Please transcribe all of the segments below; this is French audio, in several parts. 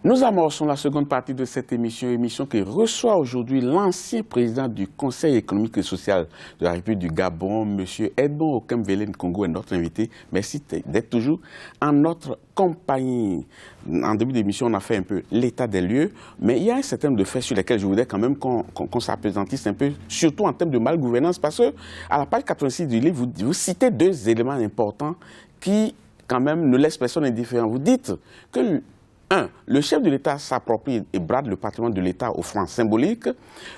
Nous amorçons la seconde partie de cette émission qui reçoit aujourd'hui l'ancien président du Conseil économique et social de la République du Gabon, M. Edmond Okemvele Nkongo, est notre invité. Merci d'être toujours en notre compagnie. En début d'émission, on a fait un peu l'état des lieux, mais il y a un certain nombre de faits sur lesquels je voudrais quand même qu'on s'appesantisse un peu, surtout en termes de malgouvernance, parce que à la page 86 du livre, vous citez deux éléments importants qui, quand même, ne laissent personne indifférent. Vous dites que le chef de l'État s'approprie et brade le patrimoine de l'État au franc symbolique.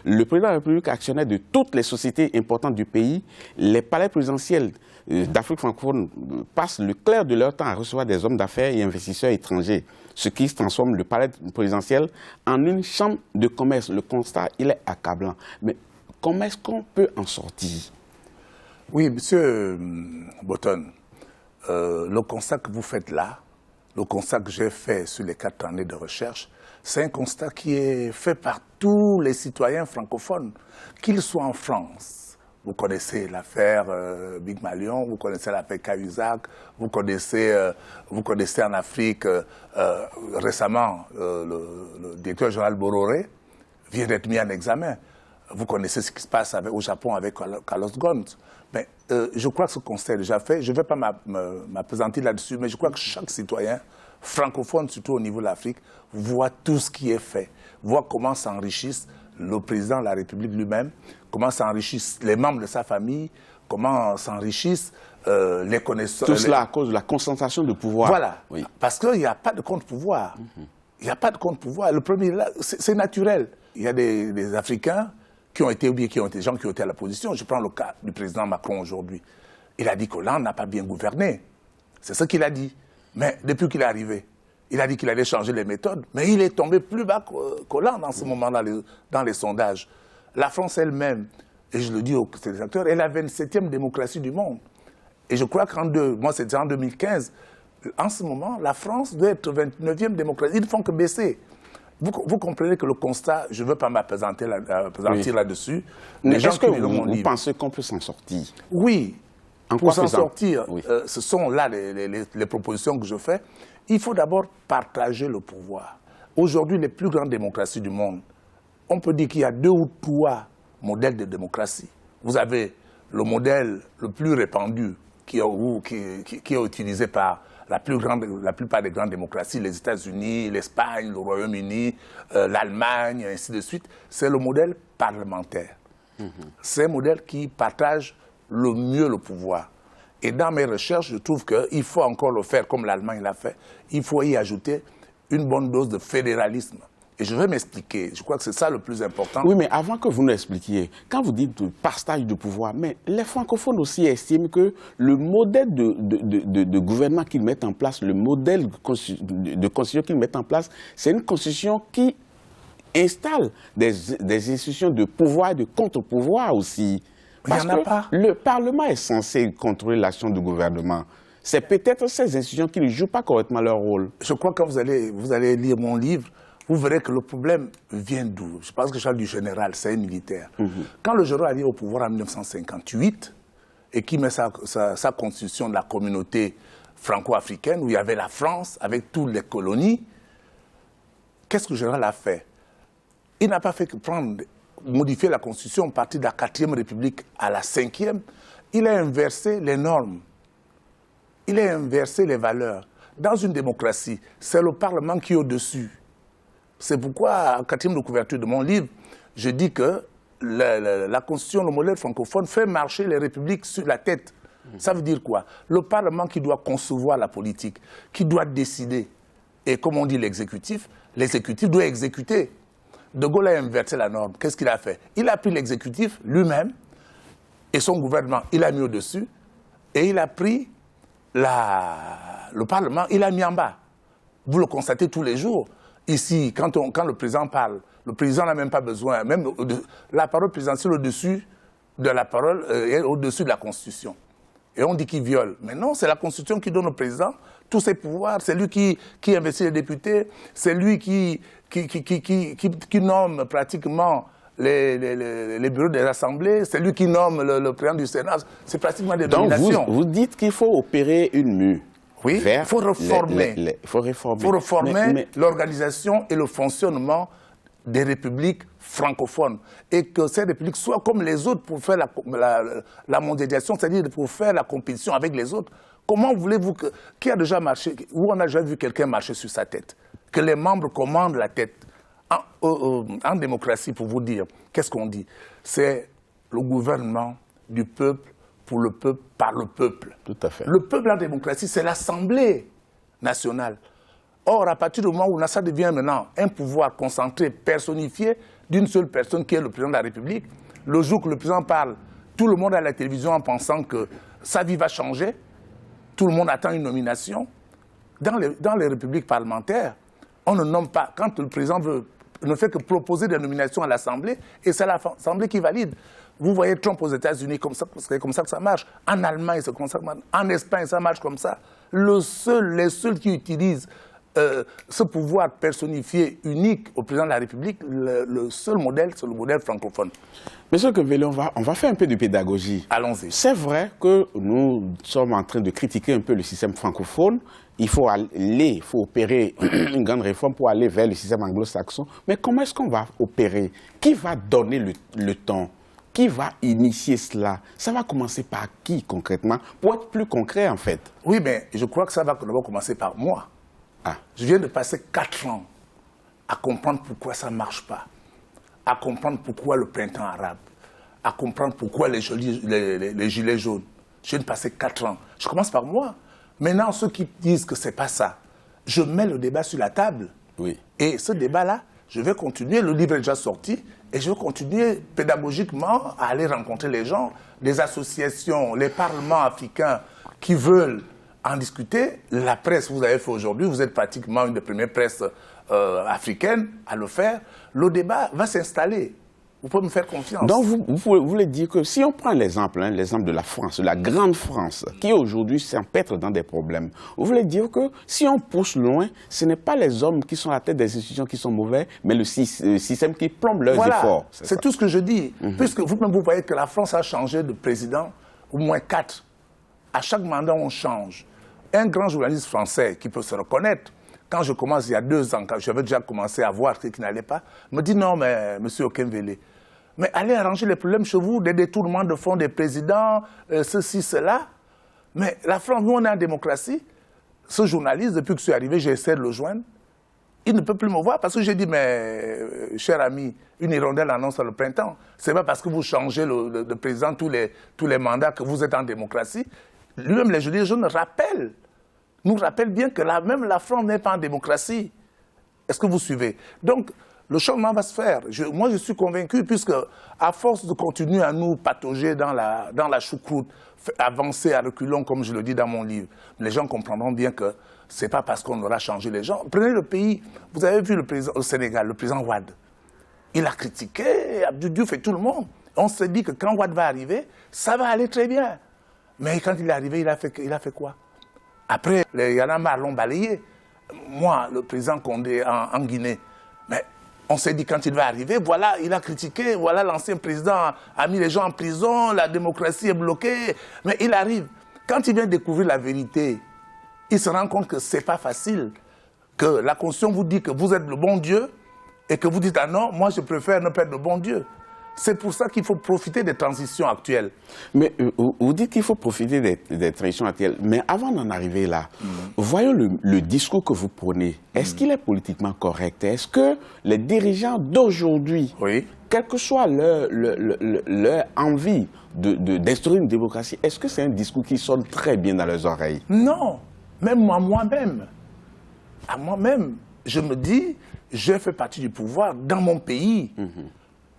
Le président de la République actionnaire de toutes les sociétés importantes du pays. Les palais présidentiels d'Afrique francophone passent le clair de leur temps à recevoir des hommes d'affaires et investisseurs étrangers, ce qui transforme le palais présidentiel en une chambre de commerce. Le constat, il est accablant. Mais comment est-ce qu'on peut en sortir? Oui, monsieur Botton, le constat que vous faites là, le constat que j'ai fait sur les 4 années de recherche, c'est un constat qui est fait par tous les citoyens francophones, qu'ils soient en France. Vous connaissez l'affaire Big Malion, vous connaissez l'affaire Cahuzac, vous connaissez en Afrique récemment le directeur général Bolloré vient d'être mis en examen. Vous connaissez ce qui se passe au Japon avec Carlos Ghosn. Mais je crois que ce constat est déjà fait. Je ne vais pas m'appesantir là-dessus, mais je crois que chaque citoyen francophone, surtout au niveau de l'Afrique, voit tout ce qui est fait, voit comment s'enrichissent le président de la République lui-même, comment s'enrichissent les membres de sa famille, comment s'enrichissent les connaissances. Tout cela à cause de la concentration de pouvoir. Voilà, oui. Parce qu'il n'y a pas de contre-pouvoir. Il n'y a pas de contre-pouvoir. Le premier, c'est naturel. Il y a des Africains qui ont été oubliés, des gens qui ont été à la position. Je prends le cas du président Macron aujourd'hui. Il a dit qu'Hollande n'a pas bien gouverné. C'est ce qu'il a dit. Mais depuis qu'il est arrivé, il a dit qu'il allait changer les méthodes. Mais il est tombé plus bas qu'Hollande en ce moment-là dans les sondages. La France elle-même, et je le dis aux téléspectateurs, est la 27e démocratie du monde. Et je crois moi c'était en 2015, en ce moment, la France doit être 29e démocratie. Ils ne font que baisser. Vous comprenez que le constat, je ne veux pas m'appesantir là-dessus. Mais est-ce que vous pensez qu'on peut s'en sortir? Oui. Pour s'en sortir, oui. Ce sont là les propositions que je fais. Il faut d'abord partager le pouvoir. Aujourd'hui, les plus grandes démocraties du monde, on peut dire qu'il y a 2 ou 3 modèles de démocratie. Vous avez le modèle le plus répandu qui est utilisé par la plupart des grandes démocraties, les États-Unis, l'Espagne, le Royaume-Uni, l'Allemagne, et ainsi de suite, c'est le modèle parlementaire. C'est un modèle qui partage le mieux le pouvoir. Et dans mes recherches, je trouve qu'il faut encore le faire comme l'Allemagne l'a fait. Il faut y ajouter une bonne dose de fédéralisme. Et je vais m'expliquer. Je crois que c'est ça le plus important. Oui, mais avant que vous nous expliquiez, quand vous dites partage de pouvoir, mais les francophones aussi estiment que le modèle de gouvernement qu'ils mettent en place, le modèle de constitution qu'ils mettent en place, c'est une constitution qui installe des institutions de pouvoir et de contre-pouvoir aussi. Parce que le Parlement est censé contrôler l'action du gouvernement. C'est peut-être ces institutions qui ne jouent pas correctement leur rôle. Je crois que quand vous allez lire mon livre, vous verrez que le problème vient d'où? Je pense que Charles du Général, c'est un militaire. Quand le général arrive au pouvoir en 1958 et qui met sa constitution de la communauté franco-africaine, où il y avait la France avec toutes les colonies, qu'est-ce que le général a fait? Il n'a pas fait que modifier la constitution à partir de la 4e République à la 5e. Il a inversé les normes. Il a inversé les valeurs. Dans une démocratie, c'est le Parlement qui est au-dessus. C'est pourquoi, en 4e de couverture de mon livre, je dis que la Constitution, le modèle francophone, fait marcher les républiques sur la tête. Ça veut dire quoi? Le Parlement qui doit concevoir la politique, qui doit décider. Et comme on dit l'exécutif doit exécuter. De Gaulle a inversé la norme. Qu'est-ce qu'il a fait? Il a pris l'exécutif lui-même et son gouvernement, il a mis au-dessus et il a pris le Parlement, il a mis en bas. Vous le constatez tous les jours. Ici, quand le président parle, le président n'a même pas besoin, même la parole présidentielle au-dessus de la parole est au-dessus de la Constitution. Et on dit qu'il viole. Mais non, c'est la Constitution qui donne au président tous ses pouvoirs. C'est lui qui investit les députés, c'est lui qui nomme pratiquement les bureaux des assemblées, c'est lui qui nomme le président du Sénat. C'est pratiquement des nominations. Donc vous dites qu'il faut opérer une mue. Oui, vers... il faut reformer. Il faut réformer. Il faut reformer l'organisation et le fonctionnement des républiques francophones. Et que ces républiques soient comme les autres pour faire la mondialisation, c'est-à-dire pour faire la compétition avec les autres. Comment voulez-vous que... Qui a déjà marché? Où on a déjà vu quelqu'un marcher sur sa tête? Que les membres commandent la tête. En démocratie, pour vous dire, qu'est-ce qu'on dit? C'est le gouvernement du peuple, pour le peuple, par le peuple. Tout à fait. Le peuple en démocratie, c'est l'Assemblée nationale. Or, à partir du moment où ça devient maintenant un pouvoir concentré, personnifié d'une seule personne qui est le président de la République, le jour que le président parle, tout le monde à la télévision en pensant que sa vie va changer, tout le monde attend une nomination. Dans les républiques parlementaires, on ne nomme pas. Quand le président ne fait que proposer des nominations à l'Assemblée, et c'est l'Assemblée qui valide. Vous voyez Trump aux États-Unis, c'est comme ça que ça marche. En Allemagne, c'est comme ça que ça marche. En Espagne, ça marche comme ça. Les seuls qui utilisent ce pouvoir personnifié, unique au président de la République, le seul modèle, c'est le modèle francophone. Monsieur Okemvele, on va faire un peu de pédagogie. Allons-y. C'est vrai que nous sommes en train de critiquer un peu le système francophone. Il faut opérer une grande réforme pour aller vers le système anglo-saxon. Mais comment est-ce qu'on va opérer? Qui va donner le temps? Qui va initier cela? Ça va commencer par qui concrètement? Pour être plus concret en fait. Oui, mais je crois que ça va d'abord commencer par moi. Ah. Je viens de passer 4 ans à comprendre pourquoi ça ne marche pas, à comprendre pourquoi le printemps arabe, à comprendre pourquoi les gilets jaunes. Je viens de passer 4 ans. Je commence par moi. Maintenant, ceux qui disent que ce n'est pas ça, je mets le débat sur la table. Oui. Et ce débat-là, je vais continuer. Le livre est déjà sorti. Et je vais continuer pédagogiquement à aller rencontrer les gens, les associations, les parlements africains qui veulent en discuter. La presse, vous avez fait aujourd'hui, vous êtes pratiquement une des premières presses africaines à le faire. Le débat va s'installer. Vous pouvez me faire confiance. Donc vous voulez dire que si on prend l'exemple de la France, de la grande France, qui aujourd'hui s'empêtre dans des problèmes, vous voulez dire que si on pousse loin, ce n'est pas les hommes qui sont à la tête des institutions qui sont mauvais, mais le système qui plombe leurs efforts. C'est tout ce que je dis. Puisque vous-même, vous voyez que la France a changé de président, au moins 4. À chaque mandat, on change. Un grand journaliste français qui peut se reconnaître, quand je commence il y a 2 ans, quand j'avais déjà commencé à voir ce qui n'allait pas, me dit non, mais monsieur Okemvele, mais allez arranger les problèmes chez vous, des détournements de fonds des présidents, ceci, cela. Mais la France, nous, on est en démocratie. Ce journaliste, depuis que je suis arrivé, j'ai essayé de le joindre. Il ne peut plus me voir parce que j'ai dit, mais cher ami, une hirondelle annonce le printemps. Ce n'est pas parce que vous changez de président tous les mandats que vous êtes en démocratie. Lui-même, les gilets jaunes nous rappellent bien que même la France n'est pas en démocratie. Est-ce que vous suivez? Donc, le changement va se faire. Moi, je suis convaincu, puisque à force de continuer à nous patauger dans la choucroute, avancer à reculons, comme je le dis dans mon livre, les gens comprendront bien que ce n'est pas parce qu'on aura changé les gens. Prenez le pays, vous avez vu le président au Sénégal, le président Wade. Il a critiqué Abdou Diouf et tout le monde. On s'est dit que quand Wade va arriver, ça va aller très bien. Mais quand il est arrivé, il a fait quoi? Après, les Y en a marre l'ont balayé. Moi, le président Condé en Guinée, mais on s'est dit quand il va arriver, voilà, il a critiqué, voilà, l'ancien président a mis les gens en prison, la démocratie est bloquée. Mais il arrive. Quand il vient découvrir la vérité, il se rend compte que ce n'est pas facile, que la Constitution vous dit que vous êtes le bon Dieu et que vous dites, ah non, moi je préfère ne pas être le bon Dieu. C'est pour ça qu'il faut profiter des transitions actuelles. Mais vous dites qu'il faut profiter des transitions actuelles. Mais avant d'en arriver là, voyons le discours que vous prenez. Est-ce qu'il est politiquement correct? Est-ce que les dirigeants d'aujourd'hui, quelle que soit leur envie d'instaurer une démocratie, est-ce que c'est un discours qui sonne très bien dans leurs oreilles? Non. Même à moi-même, je me dis, je fais partie du pouvoir dans mon pays.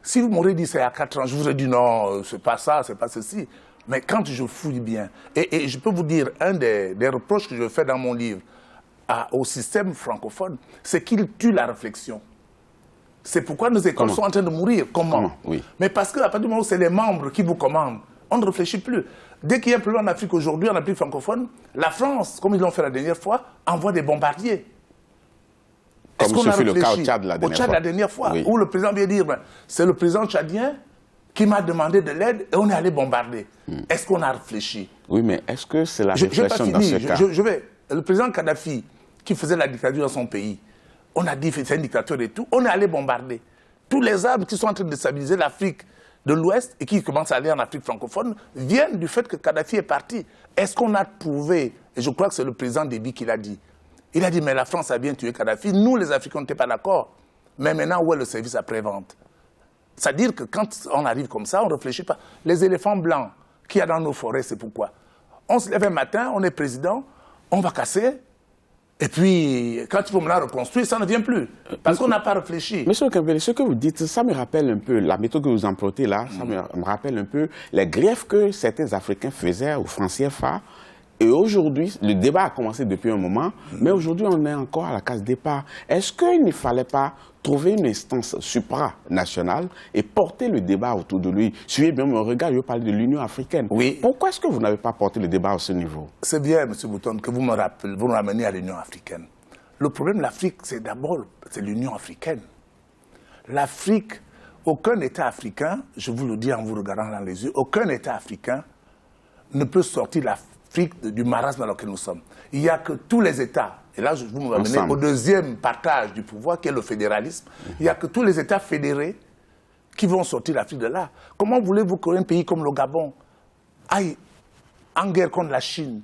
Si vous m'aurez dit c'est à 4 ans, je vous aurais dit non, c'est pas ça, c'est pas ceci. Mais quand je fouille bien, et je peux vous dire, un des reproches que je fais dans mon livre au système francophone, c'est qu'il tue la réflexion. C'est pourquoi nos écoles sont en train de mourir. Comment? Oui. Mais parce qu'à partir du moment où c'est les membres qui vous commandent, on ne réfléchit plus. Dès qu'il y a un problème en Afrique aujourd'hui, en Afrique francophone, la France, comme ils l'ont fait la dernière fois, envoie des bombardiers. Comme ce fut le cas au Tchad la dernière fois, où le président vient dire, c'est le président tchadien qui m'a demandé de l'aide et on est allé bombarder. Est-ce qu'on a réfléchi? Oui, mais est-ce que c'est la réflexion dans ce cas? le président Kadhafi, qui faisait la dictature dans son pays, on a dit que c'est une dictature et tout, on est allé bombarder. Tous les arbres qui sont en train de stabiliser l'Afrique de l'Ouest et qui commencent à aller en Afrique francophone viennent du fait que Kadhafi est parti. Est-ce qu'on a trouvé, et je crois que c'est le président Déby qui l'a dit, il a dit mais la France a bien tué Kadhafi, nous les Africains n'étaient pas d'accord, mais maintenant où est le service après-vente? C'est-à-dire que quand on arrive comme ça, on ne réfléchit pas. Les éléphants blancs qu'il y a dans nos forêts, c'est pourquoi? On se lève un matin, on est président, on va casser, et puis quand il faut maintenant reconstruire, ça ne vient plus, parce qu'on n'a pas réfléchi. Monsieur Okemvele, ce que vous dites, ça me rappelle un peu, la méthode que vous employez là, ça me rappelle un peu les griefs que certains Africains faisaient aux francs CFA. Et aujourd'hui, le débat a commencé depuis un moment, mais aujourd'hui, on est encore à la case départ. Est-ce qu'il ne fallait pas trouver une instance supranationale et porter le débat autour de lui? Suivez bien mon regard, je parle de l'Union africaine. Oui. Pourquoi est-ce que vous n'avez pas porté le débat à ce niveau? C'est bien, M. Bouton, que vous me rappelez, vous me ramenez à l'Union africaine. Le problème de l'Afrique, c'est d'abord l'Union africaine. L'Afrique, aucun État africain, je vous le dis en vous regardant dans les yeux, aucun État africain ne peut sortir l'Afrique du marasme dans lequel nous sommes. Il n'y a que tous les États, et là vous me ramenez au deuxième partage du pouvoir qui est le fédéralisme, il n'y a que tous les États fédérés qui vont sortir l'Afrique de là. Comment voulez-vous qu'un pays comme le Gabon aille en guerre contre la Chine,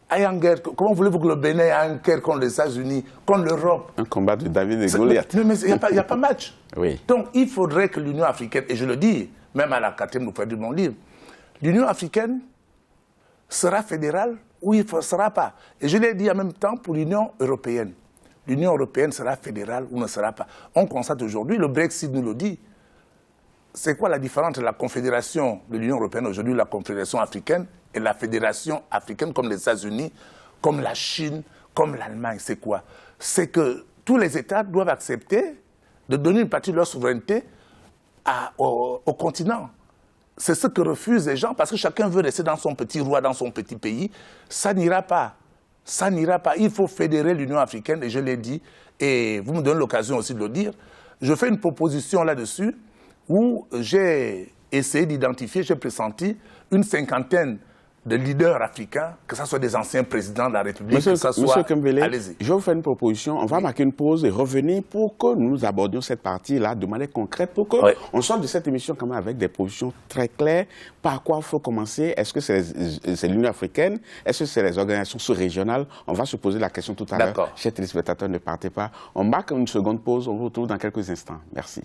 aille en guerre, comment voulez-vous que le Bénin aille en guerre contre les États-Unis, contre l'Europe? Un combat de David et Goliath. Mais il n'y a pas match. Oui. Donc il faudrait que l'Union africaine, et je le dis, même à la 4e ouverture de mon livre, l'Union africaine sera fédérale ou il ne sera pas. Et je l'ai dit en même temps pour l'Union européenne. L'Union européenne sera fédérale ou ne sera pas. On constate aujourd'hui, le Brexit nous le dit, c'est quoi la différence entre la confédération de l'Union européenne aujourd'hui, la confédération africaine, et la fédération africaine comme les États-Unis, comme la Chine, comme l'Allemagne? C'est quoi? C'est que tous les États doivent accepter de donner une partie de leur souveraineté au continent. C'est ce que refusent les gens, parce que chacun veut rester dans son petit roi, dans son petit pays. Ça n'ira pas. Ça n'ira pas. Il faut fédérer l'Union africaine, et je l'ai dit, et vous me donnez l'occasion aussi de le dire. Je fais une proposition là-dessus, où j'ai essayé d'identifier, j'ai pressenti une 50aine de leaders africains, que ce soit des anciens présidents de la République, Monsieur Okemvele, allez-y. je vais vous faire une proposition. On va marquer une pause et revenir pour que nous abordions cette partie-là de manière concrète, pour qu'on sorte de cette émission quand même avec des positions très claires. Par quoi il faut commencer? Est-ce que c'est l'Union africaine? Est-ce que c'est les organisations sous-régionales? On va se poser la question tout à l'heure. Chers téléspectateurs, ne partez pas. On marque une seconde pause. On vous retrouve dans quelques instants. Merci.